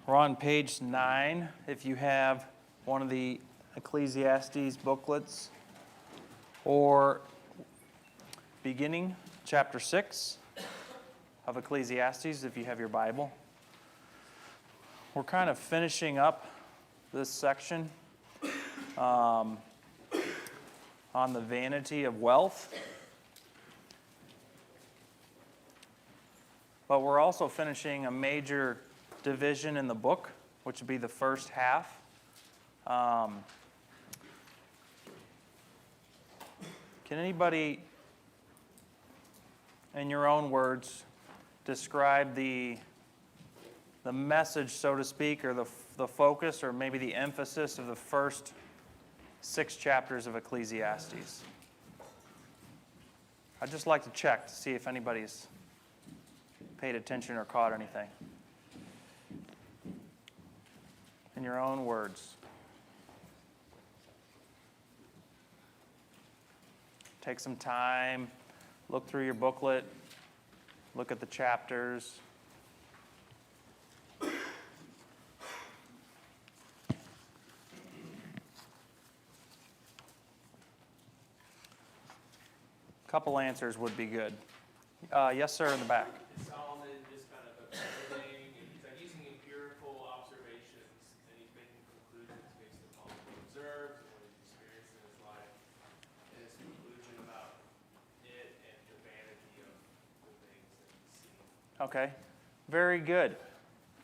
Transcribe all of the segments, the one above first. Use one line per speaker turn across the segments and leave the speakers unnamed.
We're on page 9. If you have one of the Ecclesiastes booklets, or beginning chapter 6 of Ecclesiastes, if you have your Bible. We're kind of finishing up this section on the vanity of wealth. But we're also finishing a major division in the book, which would be the first half. Can anybody, in your own words, describe the message, so to speak, or the focus, or maybe the emphasis of the first 6 chapters of Ecclesiastes? I'd just like to check to see if anybody's paid attention or caught anything. In your own words. Take some time, look through your booklet, look at the chapters. A couple answers would be good. Yes, sir, in the back.
Solomon just kind of observing, and he's like using empirical observations, and he's making conclusions based upon what he observed and what he's experienced in his life, and his conclusion about it and the vanity of the things that he's seen.
Okay, very good.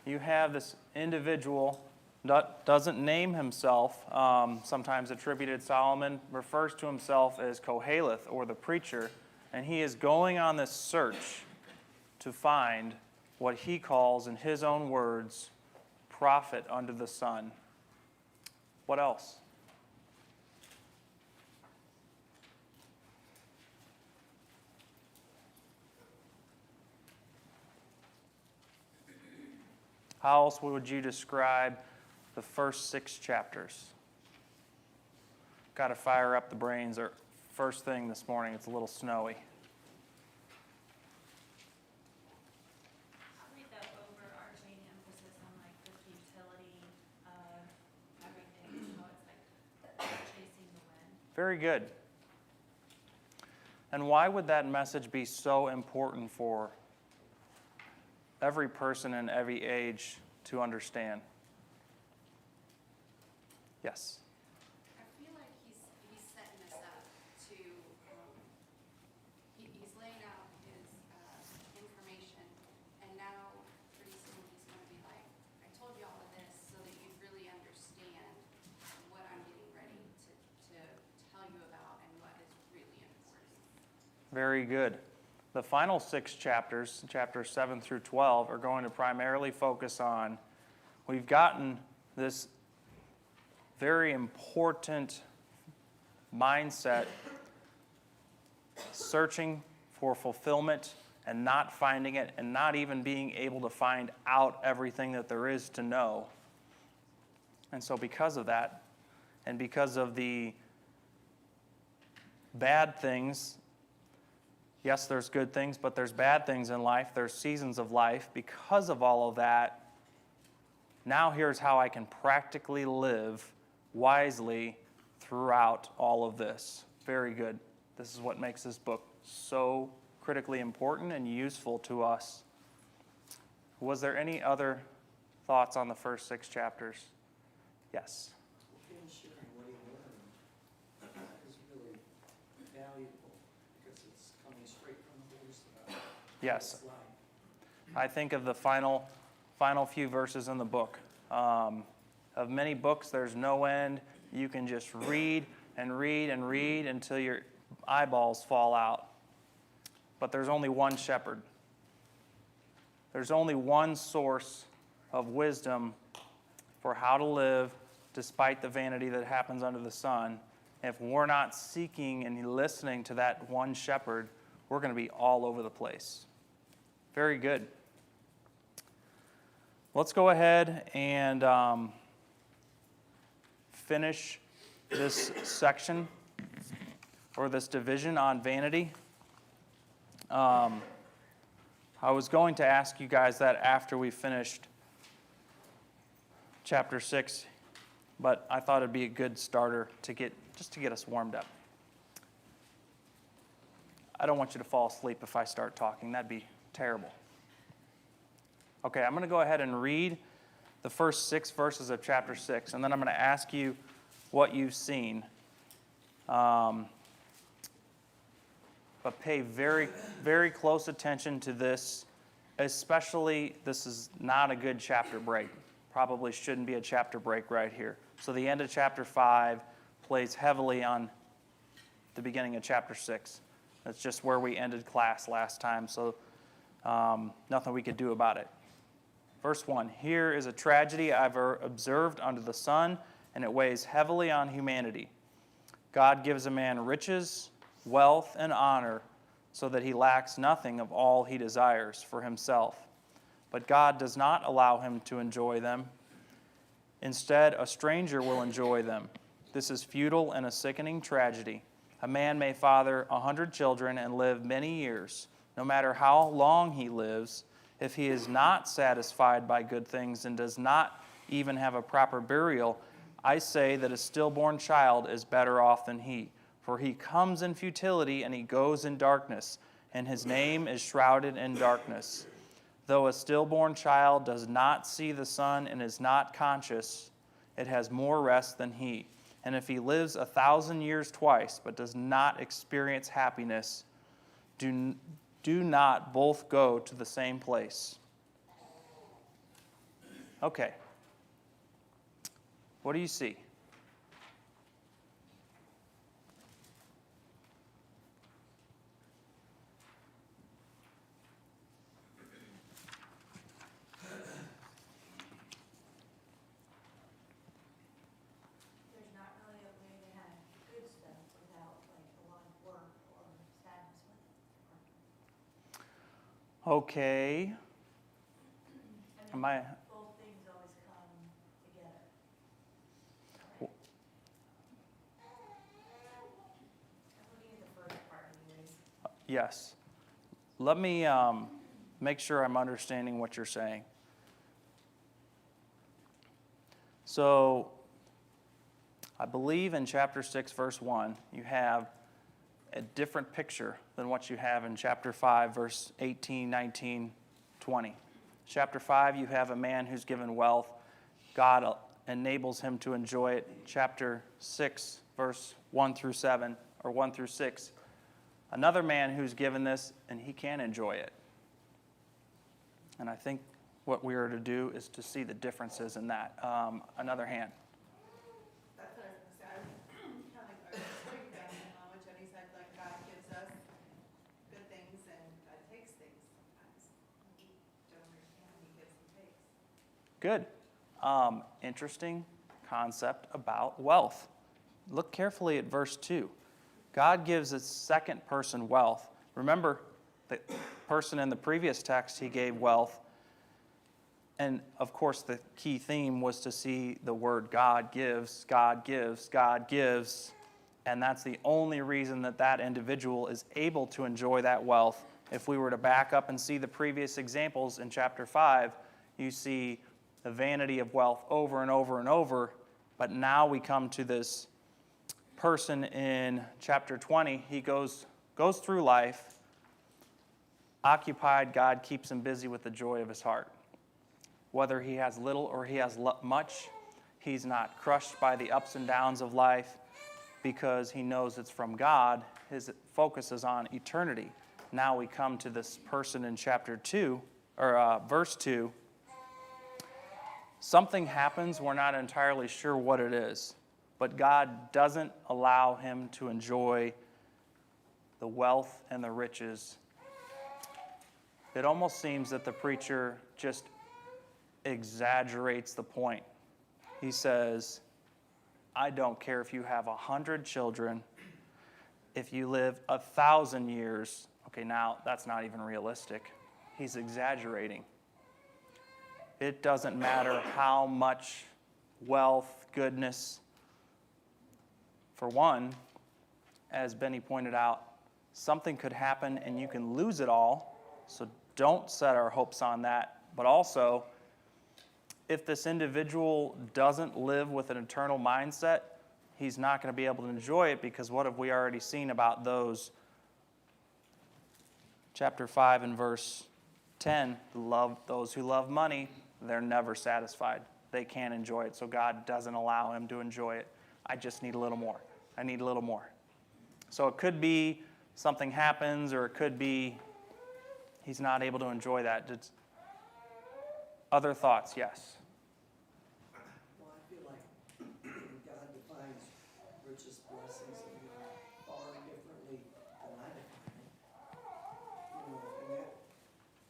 You have this individual that doesn't name himself, sometimes attributed. Solomon refers to himself as Koheleth, or the preacher, and he is going on this search to find what he calls, in his own words, profit under the sun. What else? How else would you describe the first 6 chapters? Got to fire up the brains. Or first thing this morning, it's a little snowy.
I'll read that overarching emphasis on like the futility of everything, how it's like chasing the wind.
Very good. And why would that message be so important for every person in every age to understand? Yes.
I feel like he's setting us up to, he's laying out his information, and now pretty soon he's going to be like, I told you all of this so that you really understand what I'm getting ready to tell you about and what is really important.
Very good. The final 6 chapters, chapters 7 through 12, are going to primarily focus on, we've gotten this very important mindset, searching for fulfillment and not finding it, and not even being able to find out everything that there is to know. And so because of that, and because of the bad things, yes, there's good things, but there's bad things in life. There's seasons of life. Because of all of that, now here's how I can practically live wisely throughout all of this. Very good. This is what makes this book so critically important and useful to us. Was there any other thoughts on the first 6 chapters? Yes.
Him sharing what he learned is really valuable because it's coming straight from the horse about
Yes.
his life.
I think of the final few verses in the book. Of many books, there's no end. You can just read and read and read until your eyeballs fall out. But there's only one shepherd. There's only one source of wisdom for how to live despite the vanity that happens under the sun. If we're not seeking and listening to that one shepherd, we're going to be all over the place. Very good. Let's go ahead and finish this section, or this division on vanity. I was going to ask you guys that after we finished chapter 6, but I thought it'd be a good starter to get us warmed up. I don't want you to fall asleep if I start talking. That'd be terrible. Okay, I'm going to go ahead and read the first 6 verses of chapter 6, and then I'm going to ask you what you've seen. But pay very, very close attention to this, especially this is not a good chapter break. Probably shouldn't be a chapter break right here. So the end of chapter 5 plays heavily on the beginning of chapter 6. That's just where we ended class last time, so nothing we could do about it. Verse 1, here is a tragedy I've observed under the sun, and it weighs heavily on humanity. God gives a man riches, wealth, and honor, so that he lacks nothing of all he desires for himself. But God does not allow him to enjoy them. Instead, a stranger will enjoy them. This is futile and a sickening tragedy. A man may father 100 children and live many years. No matter how long he lives, if he is not satisfied by good things and does not even have a proper burial, I say that a stillborn child is better off than he. For he comes in futility and he goes in darkness, and his name is shrouded in darkness. Though a stillborn child does not see the sun and is not conscious, it has more rest than he. And if he lives 1,000 years twice, but does not experience happiness, do not both go to the same place? Okay. What do you see?
There's not really a way to have good stuff without like a lot of work or sadness with it.
Okay.
I mean,
Am I?
both things always come together.
W-
I'm looking at the first part anyways.
Yes. Let me make sure I'm understanding what you're saying. So, I believe in chapter 6, verse 1, you have a different picture than what you have in chapter 5, verse 18, 19, 20. Chapter 5, you have a man who's given wealth. God enables him to enjoy it. Chapter 6, verse 1 through 7, or 1 through 6, another man who's given this, and he can enjoy it. And I think what we are to do is to see the differences in that. Another hand.
That's what I was gonna say. I was kind of like, I was reading down how much Jenny said, like, God gives us good things and God takes things sometimes. We don't understand when he gives and takes.
Good. Interesting concept about wealth. Look carefully at verse 2. God gives a second person wealth. Remember, the person in the previous text, he gave wealth. And, of course, the key theme was to see the word God gives, God gives, God gives. And that's the only reason that that individual is able to enjoy that wealth. If we were to back up and see the previous examples in chapter 5, you see the vanity of wealth over and over and over. But now we come to this person in chapter 20. He goes through life occupied. God keeps him busy with the joy of his heart. Whether he has little or he has much, he's not crushed by the ups and downs of life because he knows it's from God. His focus is on eternity. Now we come to this person in chapter 2, or verse 2. Something happens, we're not entirely sure what it is, but God doesn't allow him to enjoy the wealth and the riches. It almost seems that the preacher just exaggerates the point. He says, I don't care if you have 100 children, if you live 1,000 years. Okay, now that's not even realistic. He's exaggerating. It doesn't matter how much wealth, goodness. For one, as Benny pointed out, something could happen and you can lose it all. So don't set our hopes on that. But also, if this individual doesn't live with an eternal mindset, he's not going to be able to enjoy it, because what have we already seen about those? Chapter 5 and verse 10, those who love money, they're never satisfied. They can't enjoy it, so God doesn't allow him to enjoy it. I just need a little more. I need a little more. So it could be something happens, or it could be he's not able to enjoy that. Other thoughts? Yes.
Well, I feel like God defines richest blessings far differently than I define it. You know, and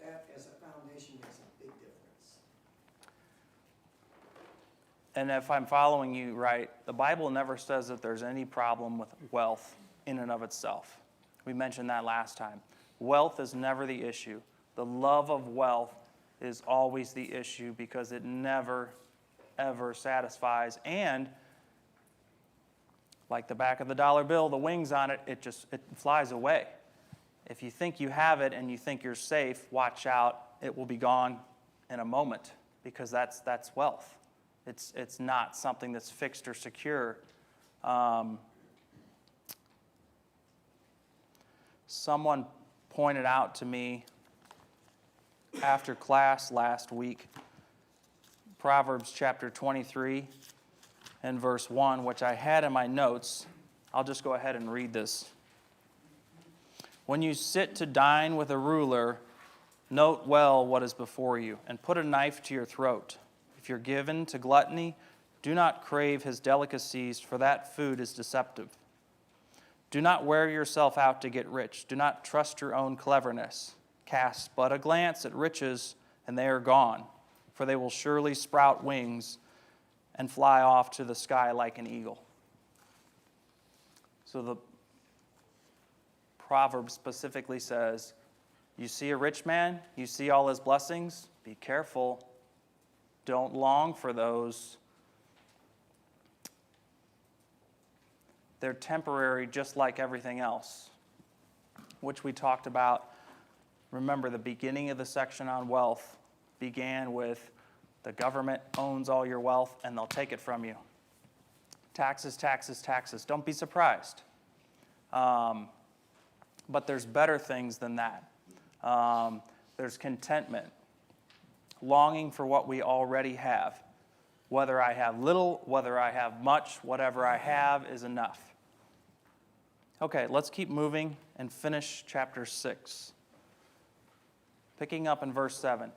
that as a foundation makes a big difference.
And if I'm following you right, the Bible never says that there's any problem with wealth in and of itself. We mentioned that last time. Wealth is never the issue. The love of wealth is always the issue, because it never, ever satisfies. And like the back of the dollar bill, the wings on it, it flies away. If you think you have it and you think you're safe, watch out. It will be gone in a moment, because that's wealth. It's not something that's fixed or secure. Someone pointed out to me after class last week, Proverbs chapter 23 and verse 1, which I had in my notes. I'll just go ahead and read this. When you sit to dine with a ruler, note well what is before you, and put a knife to your throat. If you're given to gluttony, do not crave his delicacies, for that food is deceptive. Do not wear yourself out to get rich. Do not trust your own cleverness. Cast but a glance at riches, and they are gone, for they will surely sprout wings and fly off to the sky like an eagle. So the proverb specifically says, you see a rich man, you see all his blessings, be careful. Don't long for those. They're temporary, just like everything else, which we talked about. Remember, the beginning of the section on wealth began with the government owns all your wealth and they'll take it from you. Taxes, taxes, taxes. Don't be surprised. But there's better things than that. There's contentment, longing for what we already have. Whether I have little, whether I have much, whatever I have is enough. Okay, let's keep moving and finish chapter 6. Picking up in verse 7.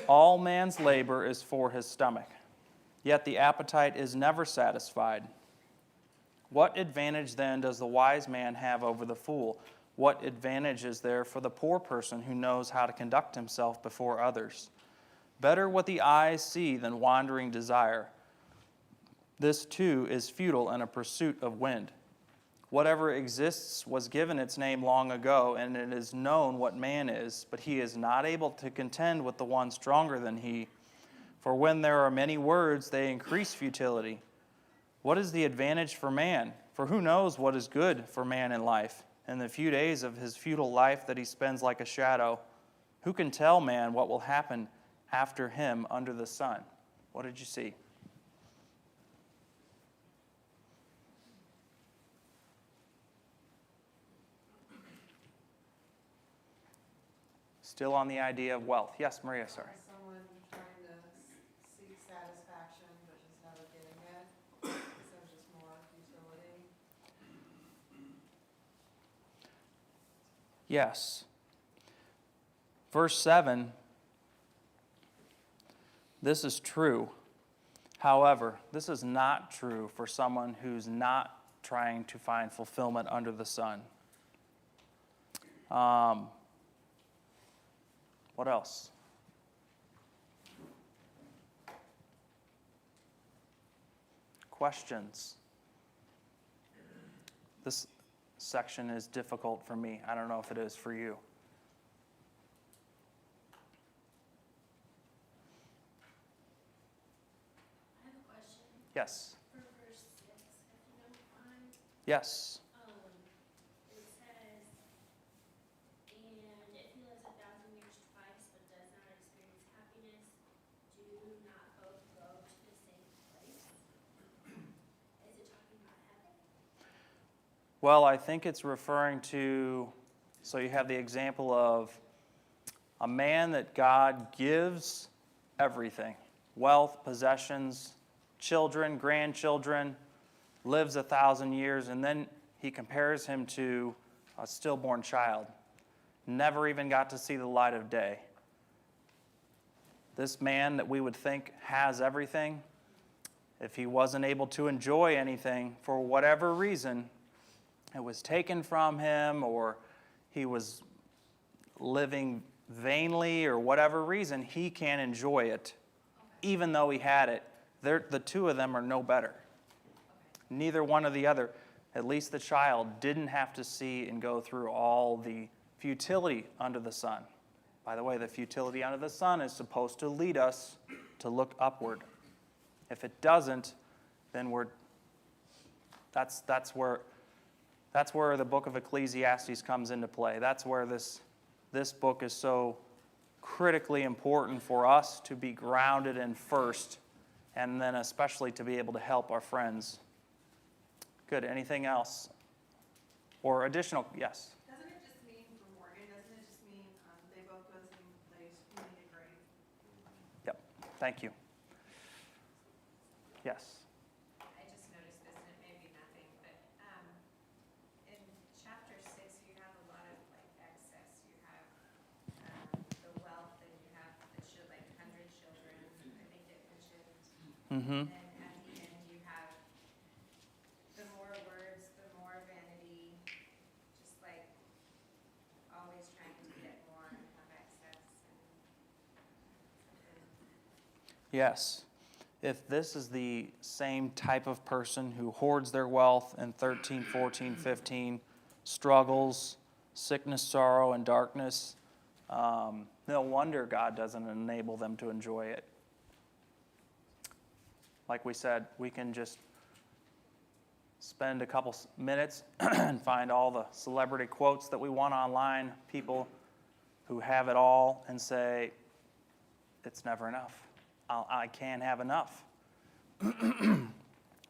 All man's labor is for his stomach, yet the appetite is never satisfied. What advantage then does the wise man have over the fool? What advantage is there for the poor person who knows how to conduct himself before others? Better what the eyes see than wandering desire. This too is futile and a pursuit of wind. Whatever exists was given its name long ago, and it is known what man is, but he is not able to contend with the one stronger than he. For when there are many words, they increase futility. What is the advantage for man? For who knows what is good for man in life? In the few days of his futile life that he spends like a shadow, who can tell man what will happen after him under the sun? What did you see? Still on the idea of wealth. Yes, Maria, sorry.
Someone trying to seek satisfaction, but just never getting it, so just more futility.
Yes. Verse 7, this is true. However, this is not true for someone who's not trying to find fulfillment under the sun. What else? Questions? This section is difficult for me. I don't know if it is for you.
I have a question
Yes.
for verse 6, if you don't mind.
Yes.
It says, and if he lives 1,000 years twice but does not experience happiness, do
Well, I think it's referring to, so you have the example of a man that God gives everything, wealth, possessions, children, grandchildren, lives 1,000 years, and then he compares him to a stillborn child. Never even got to see the light of day. This man that we would think has everything, if he wasn't able to enjoy anything for whatever reason, it was taken from him, or he was living vainly, or whatever reason, he can't enjoy it, even though he had it. The two of them are no better. Neither one or the other. At least the child didn't have to see and go through all the futility under the sun. By the way, the futility under the sun is supposed to lead us to look upward. If it doesn't, then that's where the book of Ecclesiastes comes into play. That's where this book is so critically important for us to be grounded in first, and then especially to be able to help our friends. Good. Anything else? Or additional? Yes.
Doesn't it just mean for Morgan, doesn't it just mean they both go to the same place, community grade?
Yep. Thank you. Yes.
I just noticed this, and it may be nothing, but in chapter 6, you have a lot of like excess. You have the wealth, and you have the 100 children. I think it mentioned.
Mm-hmm.
And at the end, you have the more words, the more vanity. Just like always trying to get more and have excess.
Yes. If this is the same type of person who hoards their wealth in 13, 14, 15, struggles, sickness, sorrow, and darkness, no wonder God doesn't enable them to enjoy it. Like we said, we can just spend a couple minutes and find all the celebrity quotes that we want online, people who have it all, and say, it's never enough. I can't have enough.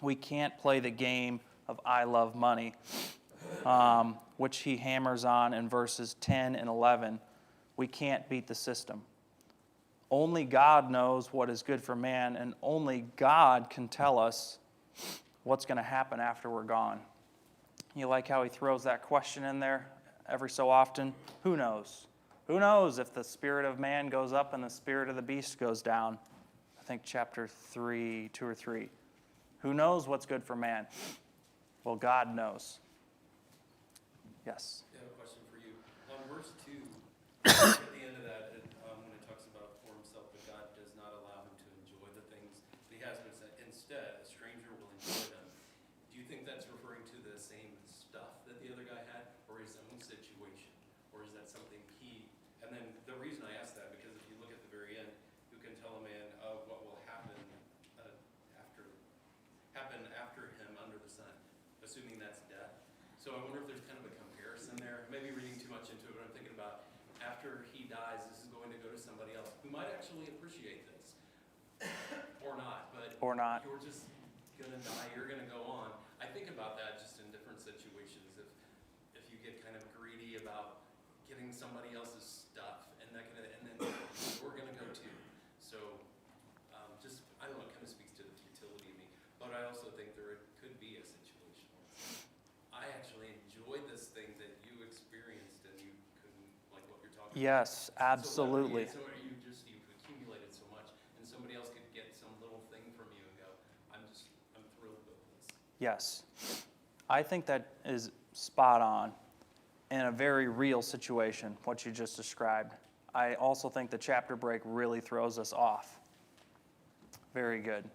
We can't play the game of I love money, which he hammers on in verses 10 and 11. We can't beat the system. Only God knows what is good for man, and only God can tell us what's going to happen after we're gone. You like how he throws that question in there every so often? Who knows? Who knows if the spirit of man goes up and the spirit of the beast goes down? I think chapter 3, 2 or 3. Who knows what's good for man? Well, God knows. Yes.
I have a question for you. On verse 2, at the end of that, when it talks about for himself, but God does not allow him to enjoy the things that he has, but instead, a stranger will enjoy them. Do you think that's referring to the same stuff that the other guy had, or his own situation? Or is that something he... And then the reason I ask that, because if you look at the very end, who can tell a man what will happen after him under the sun, assuming that's death. So I wonder if there's kind of a comparison there. Maybe reading too much into it, but I'm thinking about after he dies, this is going to go to somebody else who might actually appreciate this. Or not, but you're just going to die, you're going to go on. I think about that just in different situations. If you get kind of greedy about getting somebody else's stuff and that kind of, and then we're going to go too. So just, I don't know, it kind of speaks to the futility of me. But I also think there could be a situation where I actually enjoyed this thing that you experienced and you couldn't, like what you're talking about.
Yes, absolutely.
So you've accumulated so much, and somebody else could get some little thing from you and go, I'm thrilled with this.
Yes. I think that is spot on in a very real situation, what you just described. I also think the chapter break really throws us off. Very good.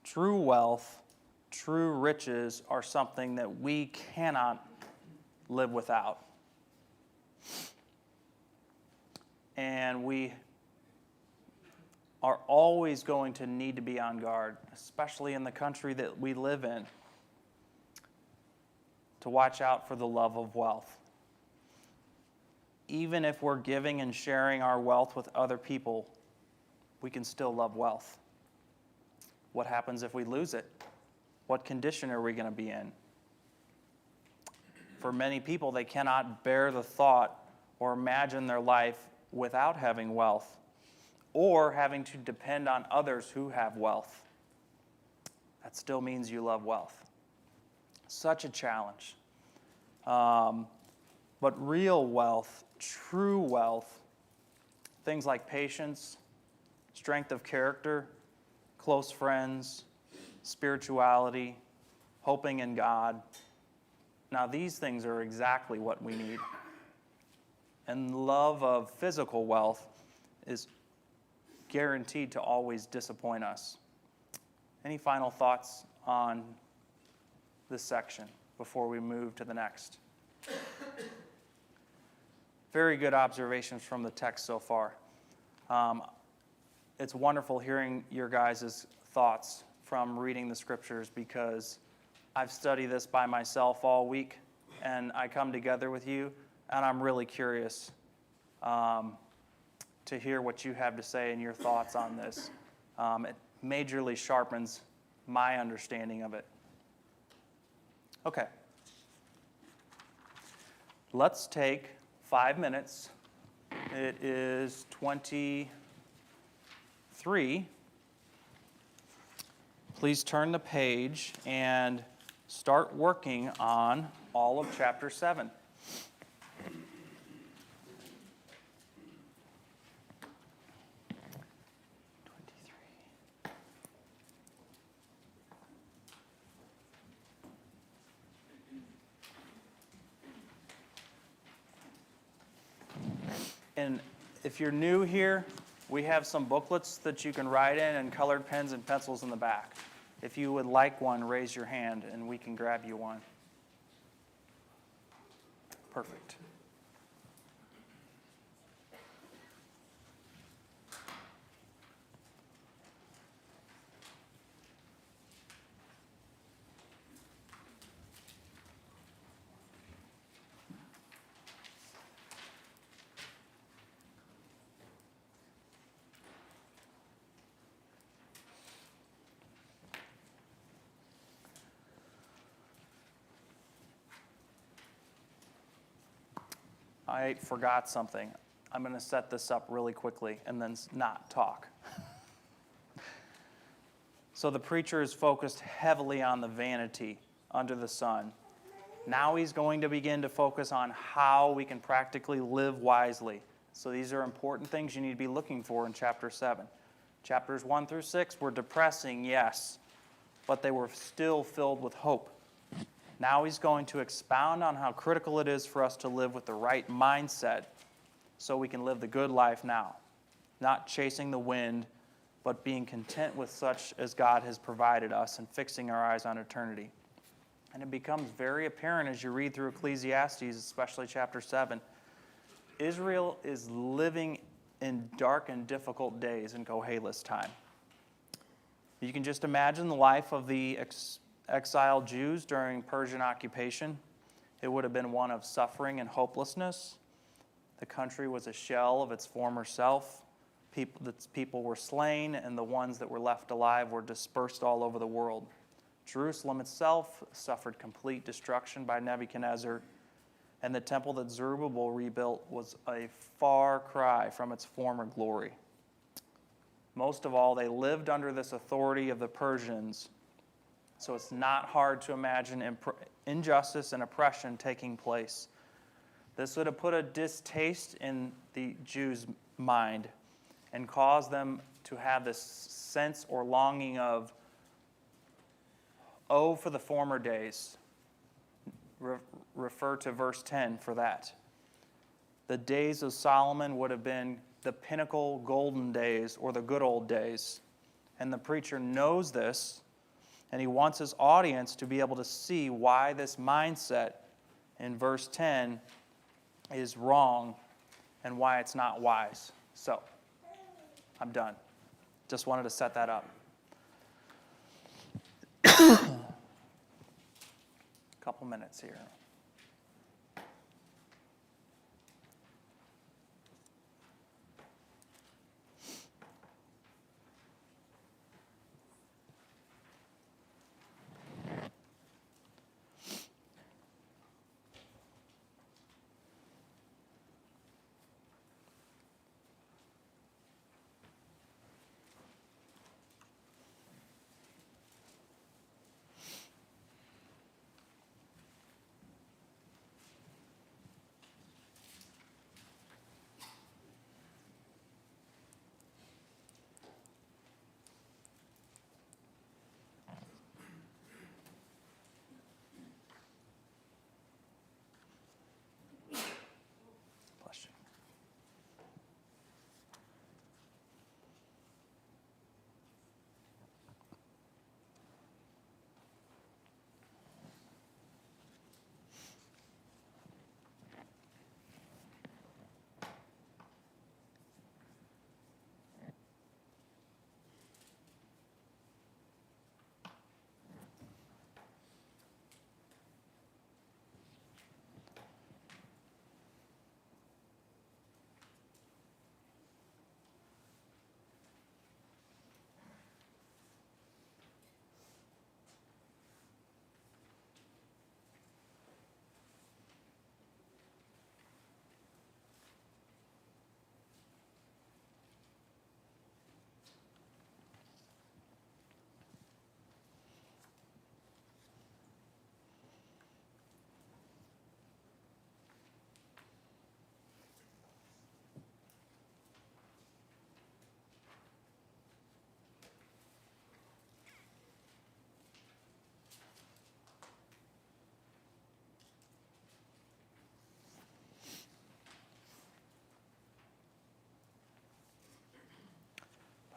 True wealth, true riches are something that we cannot live without. And we are always going to need to be on guard, especially in the country that we live in, to watch out for the love of wealth. even if we're giving and sharing our wealth with other people, we can still love wealth. What happens if we lose it? What condition are we going to be in? For many people, they cannot bear the thought or imagine their life without having wealth or having to depend on others who have wealth. That still means you love wealth. Such a challenge. But real wealth, true wealth, things like patience, strength of character, close friends, spirituality, hoping in God. Now, these things are exactly what we need. And love of physical wealth is guaranteed to always disappoint us. Any final thoughts on this section before we move to the next? Very good observations from the text so far. It's wonderful hearing your guys' thoughts from reading the scriptures because I've studied this by myself all week, and I come together with you, and I'm really curious to hear what you have to say and your thoughts on this. It majorly sharpens my understanding of it. Okay. Let's take 5 minutes. It is 23. Please turn the page and start working on all of chapter 7. And if you're new here, we have some booklets that you can write in and colored pens and pencils in the back. If you would like one, raise your hand and we can grab you one. Perfect. I forgot something. I'm going to set this up really quickly and then not talk. So the preacher is focused heavily on the vanity under the sun. Now he's going to begin to focus on how we can practically live wisely. So these are important things you need to be looking for in chapter 7. Chapters 1 through 6 were depressing, yes, but they were still filled with hope. Now he's going to expound on how critical it is for us to live with the right mindset so we can live the good life now, not chasing the wind, but being content with such as God has provided us and fixing our eyes on eternity. And it becomes very apparent as you read through Ecclesiastes, especially chapter 7, Israel is living in dark and difficult days in Koheleth's time. You can just imagine the life of the exiled Jews during Persian occupation. It would have been one of suffering and hopelessness. The country was a shell of its former self. People were slain, and the ones that were left alive were dispersed all over the world. Jerusalem itself suffered complete destruction by Nebuchadnezzar, and the temple that Zerubbabel rebuilt was a far cry from its former glory. Most of all, they lived under this authority of the Persians. So it's not hard to imagine injustice and oppression taking place. This would have put a distaste in the Jews' mind and caused them to have this sense or longing of, oh, for the former days. Refer to verse 10 for that. The days of Solomon would have been the pinnacle golden days or the good old days. And the preacher knows this. And he wants his audience to be able to see why this mindset in verse 10 is wrong and why it's not wise. So, I'm done. Just wanted to set that up. Couple minutes here.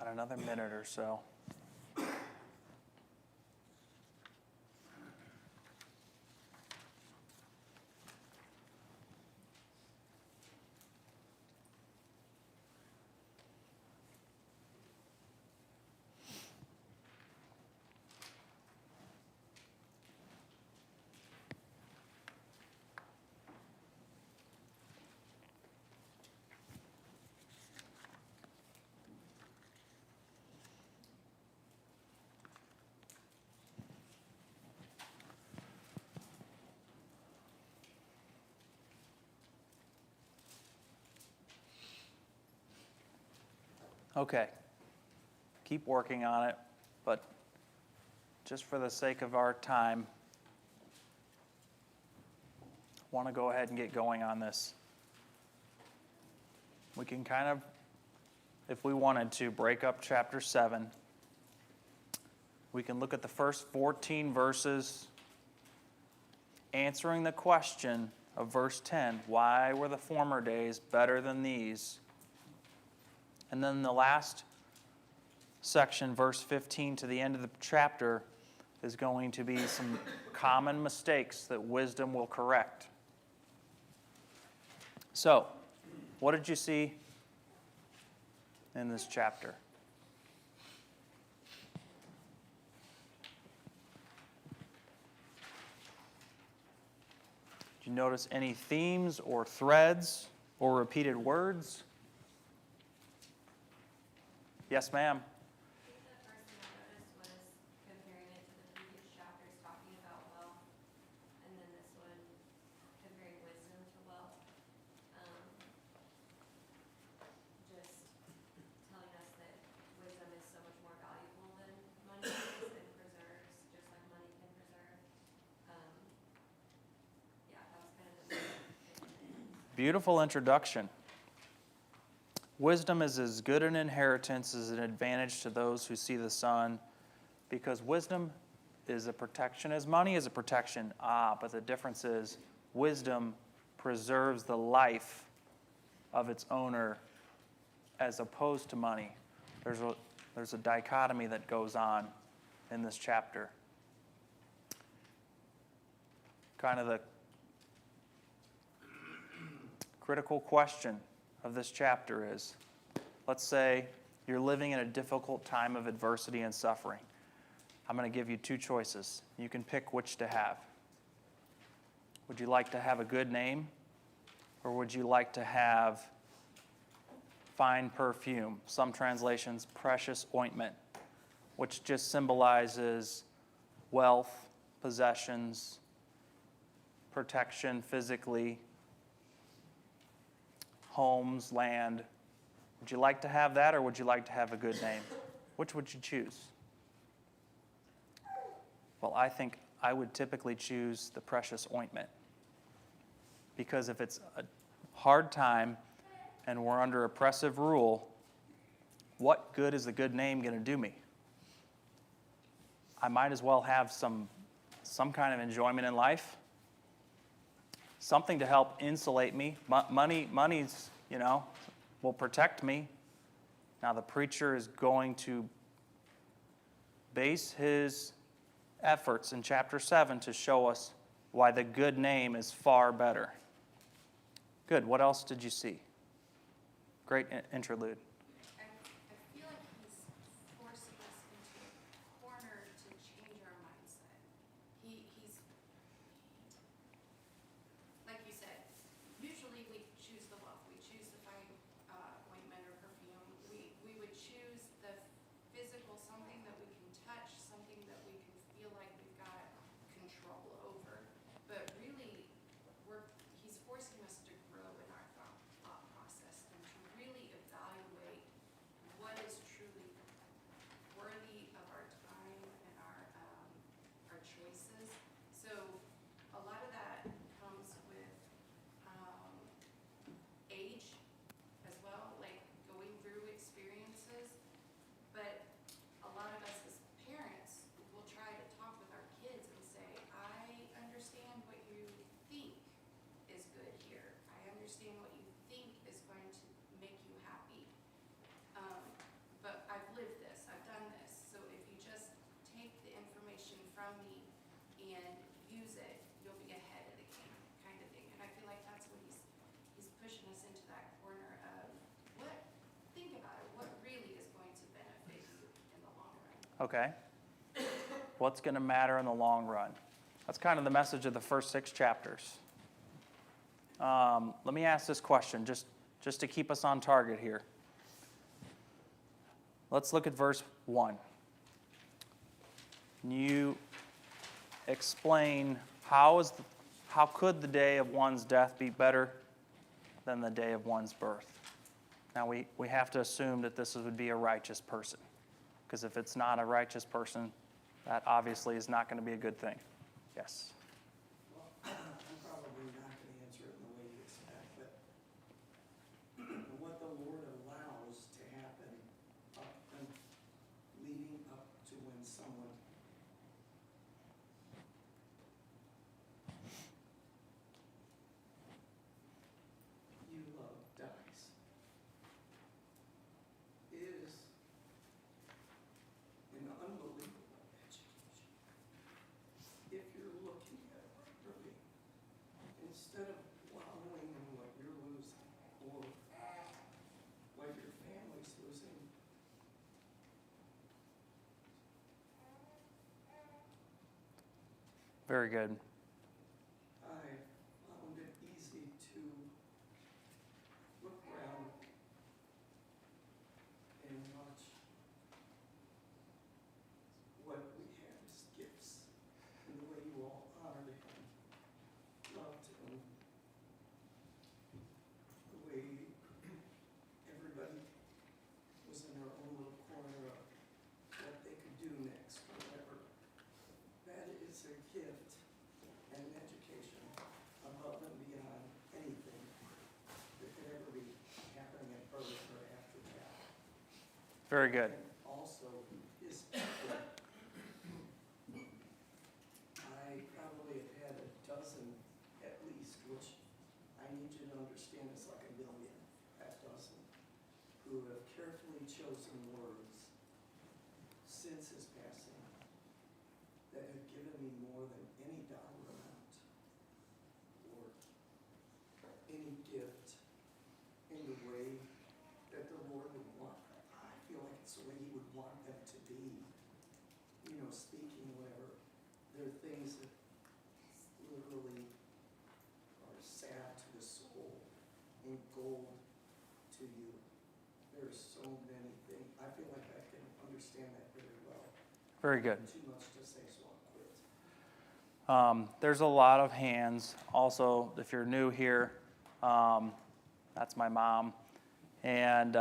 Got another minute or so. Okay. Keep working on it, but just for the sake of our time, I want to go ahead and get going on this. We can kind of, if we wanted to, break up chapter 7. We can look at the first 14 verses, answering the question of verse 10, why were the former days better than these? And then the last section, verse 15 to the end of the chapter, is going to be some common mistakes that wisdom will correct. So, what did you see in this chapter? Did you notice any themes or threads or repeated words? Yes, ma'am.
I think the first thing I noticed was comparing it to the previous chapters, talking about wealth, and then this one comparing wisdom to wealth. Just telling us that wisdom is so much more valuable than money is and preserves, just like money can preserve. Yeah, that was kind of the main thing.
Beautiful introduction. Wisdom is as good an inheritance as an advantage to those who see the sun, because wisdom is a protection as money is a protection. But the difference is wisdom preserves the life of its owner as opposed to money. There's a dichotomy that goes on in this chapter. Kind of the critical question of this chapter is, let's say you're living in a difficult time of adversity and suffering. I'm going to give you two choices. You can pick which to have. Would you like to have a good name, or would you like to have fine perfume? Some translations, precious ointment, which just symbolizes wealth, possessions, protection physically, homes, land. Would you like to have that, or would you like to have a good name? Which would you choose? Well, I think I would typically choose the precious ointment. Because if it's a hard time and we're under oppressive rule, what good is the good name going to do me? I might as well have some kind of enjoyment in life. Something to help insulate me. Money's, will protect me. Now the preacher is going to base his efforts in chapter 7 to show us why the good name is far better. Good. What else did you see? Great interlude.
I feel like he's forcing us into a corner to change our mindset. He's, like you said, usually we choose the wealth, we choose the fine ointment or perfume. We would choose the physical, something that we can touch, something that we can feel like we've got control over. But really, he's forcing us to grow in our thought process and to really evaluate from me and use it, you'll be ahead of the game, kind of thing. And I feel like that's what he's pushing us into that corner of think about it, what really is going to benefit you in the long run.
Okay. What's going to matter in the long run? That's kind of the message of the first 6 chapters. Let me ask this question, just to keep us on target here. Let's look at verse 1. Can you explain how could the day of one's death be better than the day of one's birth? Now, we have to assume that this would be a righteous person, because if it's not a righteous person, that obviously is not going to be a good thing. Yes?
Well, I'm probably not going to answer it in the way you expect, but what the Lord allows to happen up and leading up to when someone you love dies is an unbelievable education. If you're looking at it properly, instead of wallowing in what you're losing or what your family's losing,
Very good.
I found it easy to look around and watch what we had as gifts and the way you all honored him, loved him, the way everybody was in their own little corner of what they could do next, whatever. That is a gift and an education above and beyond anything that could ever be happening at birth or after death.
Very good.
And also, his people. I probably have had a dozen at least, which I need you to understand is like a million, that dozen, who have carefully chosen words since his passing that have given me more than any dollar amount or any gift in the way that the Lord would want. I feel like it's the way he would want them to be, speaking whatever. There are things that literally are sad to the soul and gold to you. There are so many things. I feel like I can understand that very well.
Very good.
Too much to say, so I'll quit.
There's a lot of hands. Also, if you're new here, that's my mom. And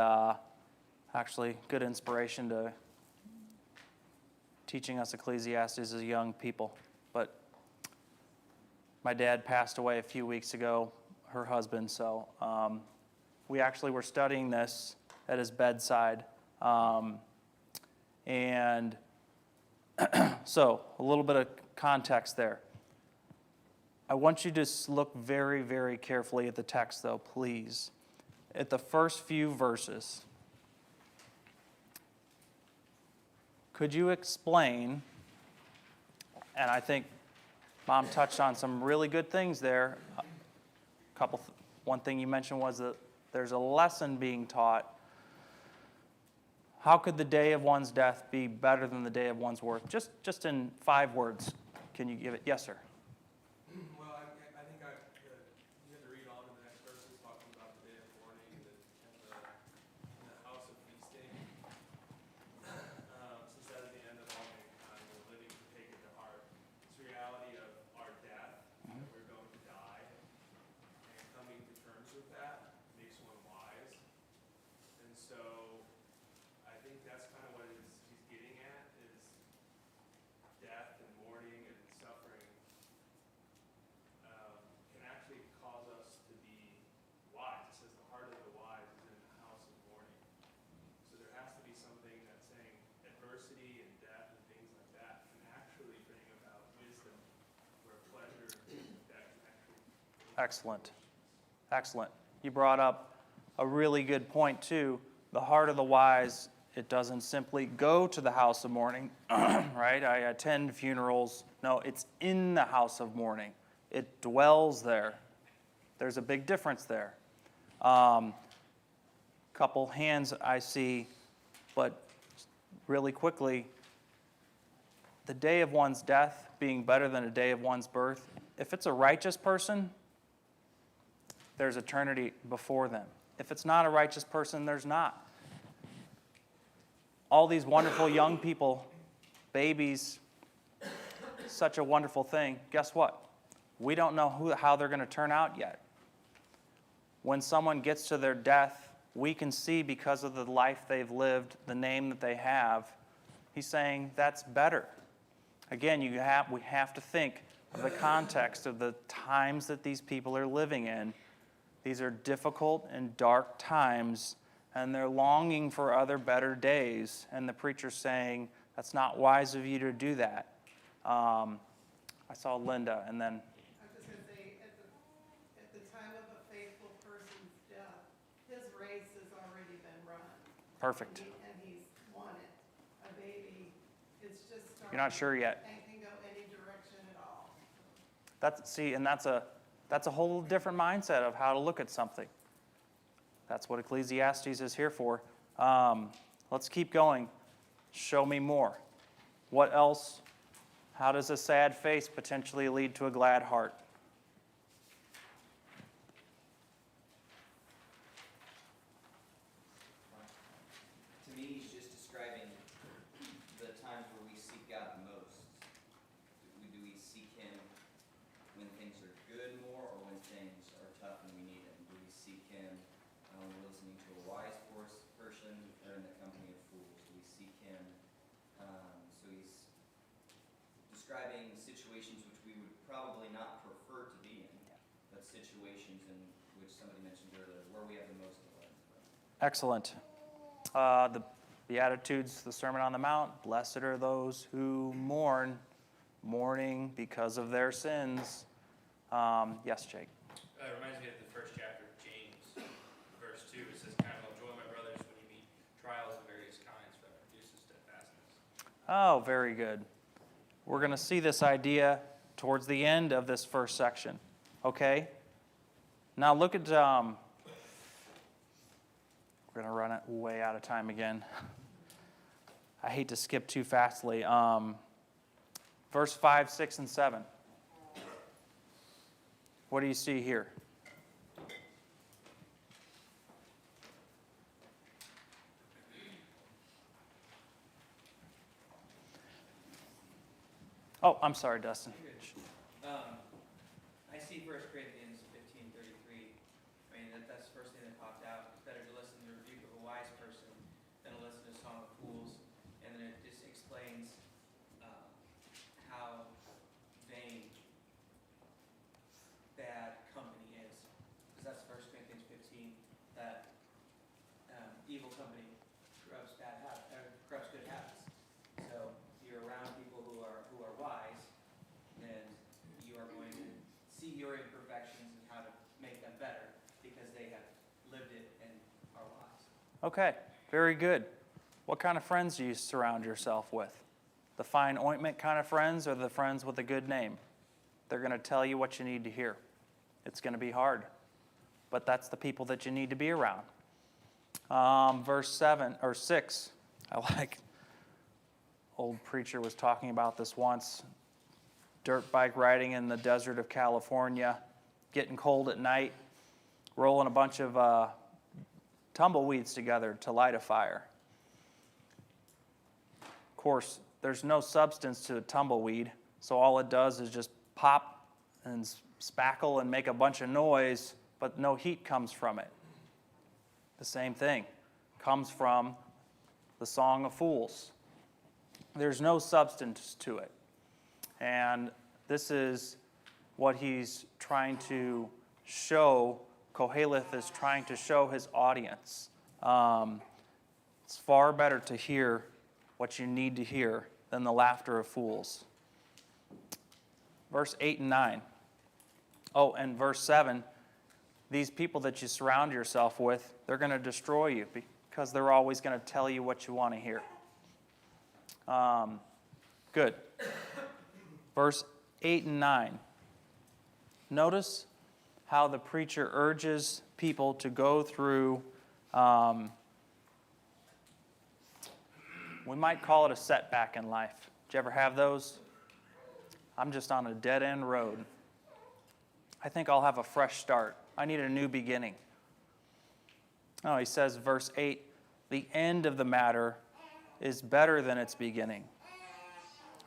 actually, good inspiration to teaching us Ecclesiastes as young people. But my dad passed away a few weeks ago, her husband, so we actually were studying this at his bedside. And so, a little bit of context there. I want you to look very, very carefully at the text, though, please. At the first few verses, could you explain, and I think Mom touched on some really good things there. One thing you mentioned was that there's a lesson being taught. How could the day of one's death be better than the day of one's worth? Just in 5 words, can you give it? Yes, sir.
Well, I think you have to read on in the next verses talking about the day of mourning and the house of feasting. Since that is the end of all mankind, the living to take it to heart. This reality of our death, that we're going to die, and coming to terms with that makes one wise. And so I think that's kind of what he's getting at, is death and mourning and suffering can actually cause us to be wise. It says the heart of the wise is in the house of mourning. So there has to be something that's saying adversity and death and things like that can actually bring about wisdom, where pleasure that can actually.
Excellent. Excellent. You brought up a really good point, too. The heart of the wise It doesn't simply go to the house of mourning, right? I attend funerals. No, it's in the house of mourning. It dwells there. There's a big difference there. Couple hands I see, but really quickly, the day of one's death being better than a day of one's birth, if it's a righteous person, there's eternity before them. If it's not a righteous person, there's not. All these wonderful young people, babies, such a wonderful thing. Guess what? We don't know how they're going to turn out yet. When someone gets to their death, we can see because of the life they've lived, the name that they have. He's saying that's better. Again, we have to think of the context of the times that these people are living in. These are difficult and dark times, and they're longing for other better days. And the preacher's saying, that's not wise of you to do that. I saw Linda, and then...
I was just going to say, at the time of a faithful person's death, his race has already been run.
Perfect.
And he's won it. A baby, it's just starting.
You're not sure yet.
And can go any direction at all.
That's a whole different mindset of how to look at something. That's what Ecclesiastes is here for. Let's keep going. Show me more. What else? How does a sad face potentially lead to a glad heart?
To me, he's just describing the times where we seek God the most. Do we seek Him when things are good more, or when things are tough and we need Him? Do we seek Him when we're listening to a wise person or in the company of fools? Do we seek Him? So he's describing situations which we would probably not prefer to be in, but situations in which somebody mentioned earlier, where we have the most to learn from.
Excellent. The Beatitudes, the Sermon on the Mount, blessed are those who mourn, mourning because of their sins. Yes, Jake.
It reminds me of the first chapter of James, verse 2. It says, "Count it all joy, my brothers, when you meet trials of various kinds, for that produces steadfastness."
Oh, very good. We're going to see this idea towards the end of this first section. Okay? Now look at, we're going to run it way out of time again. I hate to skip too fastly. Verse 5, 6, and 7. What do you see here? Oh, I'm sorry, Dustin.
I see 1 Corinthians 15:33. I mean, that's the first thing that popped out. It's better to listen to the rebuke of a wise person than to listen to a song of fools. And then it just explains how vain bad company is. Because that's 1 Corinthians 15, that evil company corrupts good habits. So you're around people who are wise, and you are going to see your imperfections and how to make them better because they have lived it and are wise.
Okay, very good. What kind of friends do you surround yourself with? The fine ointment kind of friends, or the friends with a good name? They're going to tell you what you need to hear. It's going to be hard, but that's the people that you need to be around. Verse 7 or 6, I like. Old preacher was talking about this once. Dirt bike riding in the desert of California, getting cold at night, rolling a bunch of tumbleweeds together to light a fire. Of course, there's no substance to a tumbleweed, so all it does is just pop and spackle and make a bunch of noise, but no heat comes from it. The same thing comes from the Song of Fools. There's no substance to it. And this is what he's trying to show, Koheleth is trying to show his audience. It's far better to hear what you need to hear than the laughter of fools. Verse 8 and 9. Oh, and verse 7, these people that you surround yourself with, they're going to destroy you because they're always going to tell you what you want to hear. Good. Verse 8 and 9. Notice how the preacher urges people to go through, we might call it a setback in life. Did you ever have those? I'm just on a dead-end road. I think I'll have a fresh start. I need a new beginning. Oh, he says, verse 8, the end of the matter is better than its beginning.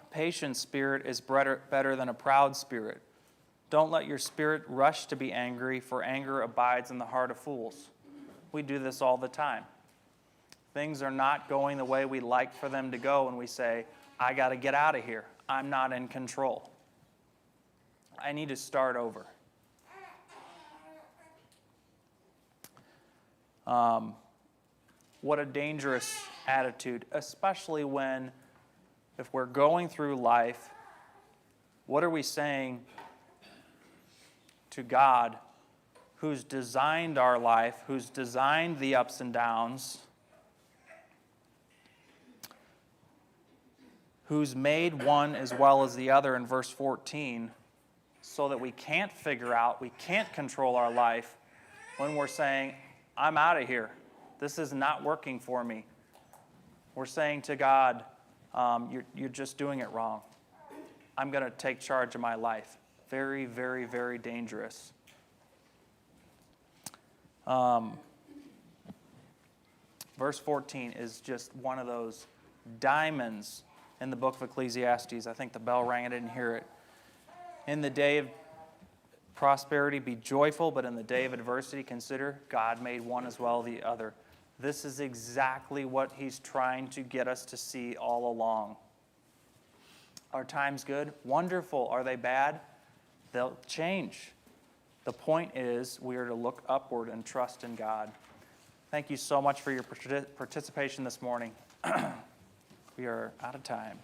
A patient spirit is better than a proud spirit. Don't let your spirit rush to be angry, for anger abides in the heart of fools. We do this all the time. Things are not going the way we like for them to go, and we say, I got to get out of here. I'm not in control. I need to start over. What a dangerous attitude, especially when, if we're going through life, what are we saying to God, who's designed our life, who's designed the ups and downs, who's made one as well as the other in verse 14, so that we can't figure out, we can't control our life when we're saying, I'm out of here. This is not working for me. We're saying to God, you're just doing it wrong. I'm going to take charge of my life. Very, very, very dangerous. Verse 14 is just one of those diamonds in the book of Ecclesiastes. I think the bell rang, I didn't hear it. In the day of prosperity, be joyful, but in the day of adversity, consider God made one as well as the other. This is exactly what he's trying to get us to see all along. Are times good? Wonderful. Are they bad? They'll change. The point is, we are to look upward and trust in God. Thank you so much for your participation this morning. We are out of time.